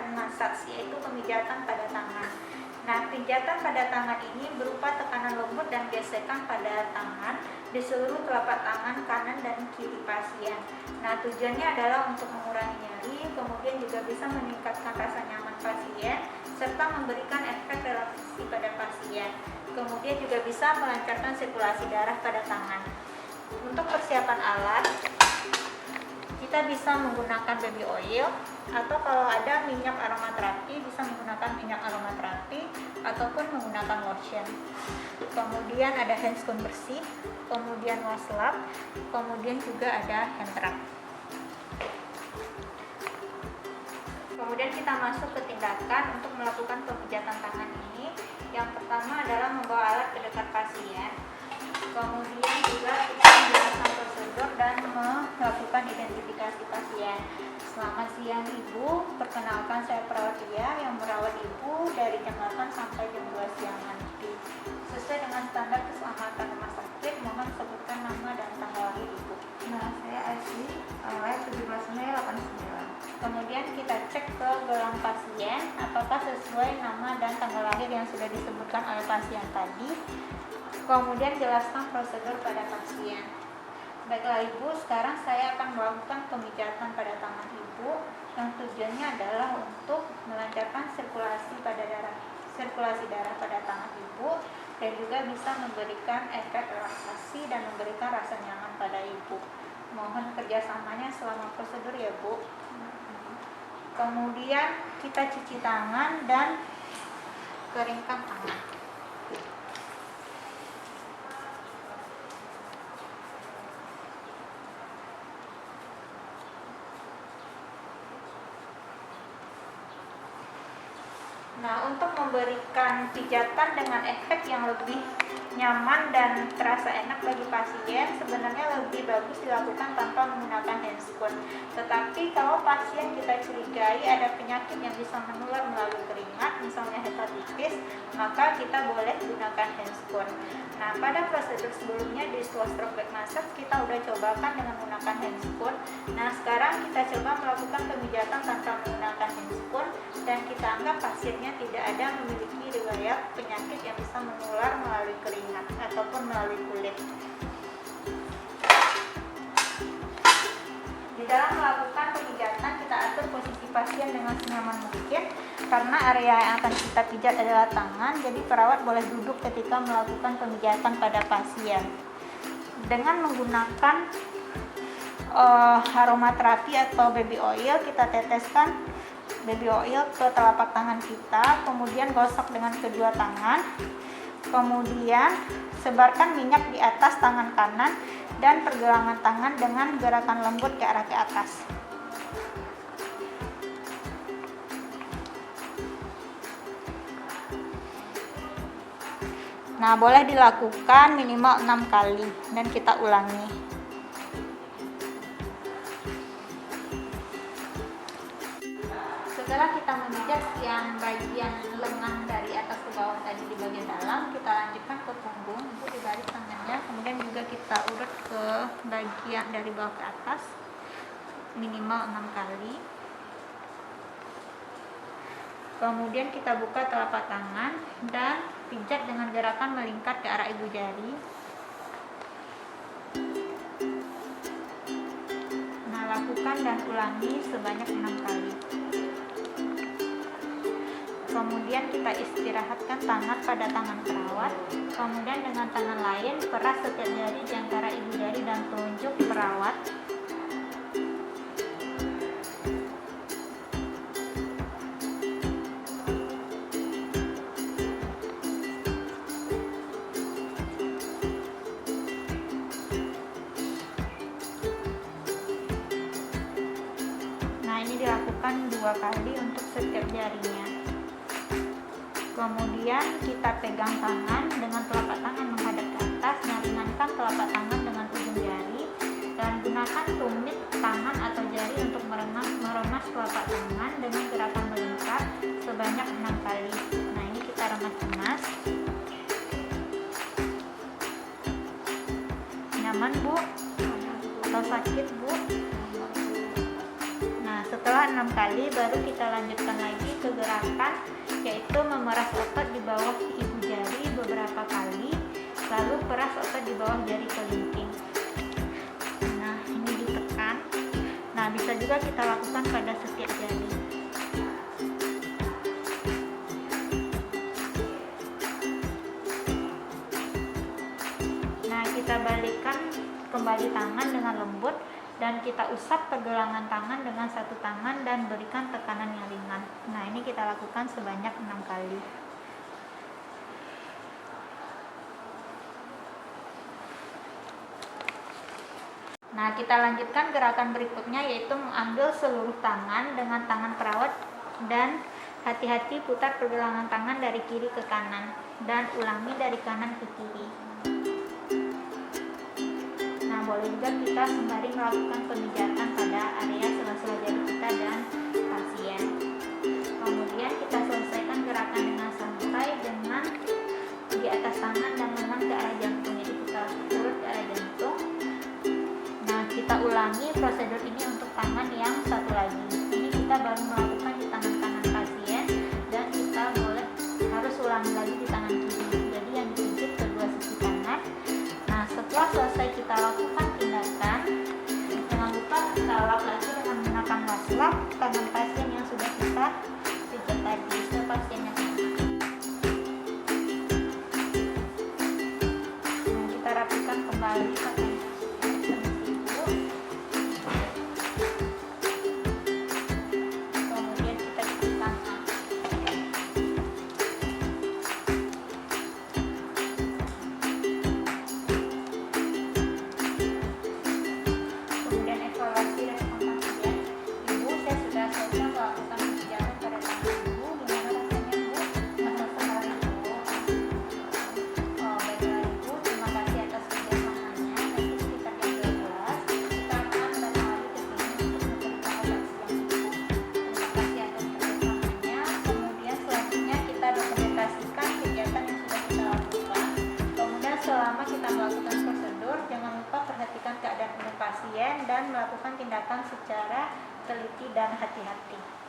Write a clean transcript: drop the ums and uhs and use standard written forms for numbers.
dan massage, yaitu pemijatan pada tangan. Nah, pijatan pada tangan ini berupa tekanan lembut dan gesekan pada tangan di seluruh telapak tangan kanan dan kiri pasien. Nah, tujuannya adalah untuk mengurangi nyeri, kemudian juga bisa meningkatkan rasa nyaman pasien, serta memberikan efek relaksasi pada pasien. Kemudian juga bisa melancarkan sirkulasi darah pada tangan. Untuk persiapan alat, kita bisa menggunakan baby oil, atau kalau ada minyak aromaterapi bisa menggunakan minyak aromaterapi ataupun menggunakan lotion. Kemudian ada handscoon bersih, kemudian waslap, kemudian juga ada hand wrap. Kemudian kita masuk ke tindakan untuk melakukan pemijatan tangan ini. Yang pertama adalah membawa alat ke dekat pasien. Kemudian juga kita menjelaskan prosedur dan melakukan identifikasi pasien. Selamat siang Ibu, perkenalkan saya perawat Lia yang merawat Ibu dari jam 8 sampai jam 2 siang nanti. Sesuai dengan standar keselamatan rumah sakit, mohon sebutkan nama dan tanggal lahir Ibu. Nah, saya Asli, lahir 17 Mei 89. Kemudian kita cek ke gelang pasien, apakah sesuai nama dan tanggal lahir yang sudah disebutkan oleh pasien tadi. Kemudian jelaskan prosedur pada pasien. Baiklah Ibu, sekarang saya akan melakukan pemijatan pada tangan Ibu yang tujuannya adalah untuk melancarkan sirkulasi darah pada tangan Ibu dan juga bisa memberikan efek relaksasi dan memberikan rasa nyaman pada Ibu. Mohon kerjasamanya selama prosedur ya Bu. Kemudian kita cuci tangan dan keringkan tangan. Nah, untuk memberikan pijatan dengan efek yang lebih nyaman dan terasa enak bagi pasien, sebenarnya lebih bagus dilakukan tanpa menggunakan handscoon. Tetapi kalau pasien kita curigai ada penyakit yang bisa menular melalui keringat, misalnya hepatitis, maka kita boleh gunakan handscoon. Nah, pada prosedur sebelumnya di slow stroke back massage kita udah cobakan dengan menggunakan handscoon. Nah, sekarang kita coba melakukan pemijatan tanpa menggunakan handscoon dan kita anggap pasiennya tidak ada memiliki riwayat penyakit yang bisa menular melalui keringat ataupun melalui kulit. Di dalam melakukan pemijatan kita atur posisi pasien dengan senyaman mungkin karena area yang akan kita pijat adalah tangan, jadi perawat boleh duduk ketika melakukan pemijatan pada pasien. Dengan menggunakan aromaterapi atau baby oil, kita teteskan baby oil ke telapak tangan kita, kemudian gosok dengan kedua tangan, kemudian sebarkan minyak di atas tangan kanan dan pergelangan tangan dengan gerakan lembut ke arah ke atas. Nah, boleh dilakukan minimal 6 kali dan kita ulangi. Setelah kita memijat yang bagian lengan dari atas ke bawah tadi di bagian dalam, kita lanjutkan ke punggung, Ibu dibalik tangannya, kemudian juga kita urut ke bagian dari bawah ke atas minimal 6 kali. Kemudian kita buka telapak tangan dan pijat dengan gerakan melingkar ke arah ibu jari. Nah, lakukan dan ulangi sebanyak 6 kali. Kemudian kita istirahatkan tangan pada tangan perawat. Kemudian dengan tangan lain peras setiap jari di antara ibu jari dan telunjuk perawat. Nah, ini dilakukan 2 kali untuk setiap jarinya. Kemudian kita pegang tangan dengan telapak tangan menghadap ke atas, ringankan telapak tangan dengan ujung jari dan gunakan tumit tangan atau jari untuk meremas telapak tangan dengan gerakan melingkar sebanyak 6 kali. Nah, ini kita remas-remas. Nyaman Bu? Atau sakit Bu? Nah, setelah 6 kali baru kita lanjutkan lagi ke gerakan, yaitu memeras otot di bawah ibu jari beberapa kali, lalu peras otot di bawah jari kelingking. Nah, ini ditekan. Nah, bisa juga kita lakukan pada setiap jari. Nah, kita balikkan kembali tangan dengan lembut dan kita usap pergelangan tangan dengan satu tangan dan berikan tekanan yang ringan. Nah, ini kita lakukan sebanyak 6 kali. Nah, kita lanjutkan gerakan berikutnya, yaitu mengambil seluruh tangan dengan tangan perawat dan hati-hati putar pergelangan tangan dari kiri ke kanan dan ulangi dari kanan ke kiri. Nah, boleh juga kita sembari melakukan pemijatan pada area sela-sela jari kita dan pasien. Kemudian kita selesaikan gerakan dengan santai dengan di atas tangan dan lengan ke arah jantung. Jadi kita urut ke arah jantung. Nah, kita ulangi prosedur ini untuk tangan yang satu lagi. Ini kita baru melakukan di tangan kanan pasien dan kita harus ulangi lagi di tangan kiri. Jadi yang dipijit kedua sisi tangan. Nah, setelah selesai kita lakukan tindakan, jangan lupa kita lap lagi dengan menggunakan waslap tangan pasien yang sudah kita pijat tadi ke pasien yang sama. Nah, kita rapikan kembali pakai dan melakukan tindakan secara teliti dan hati-hati.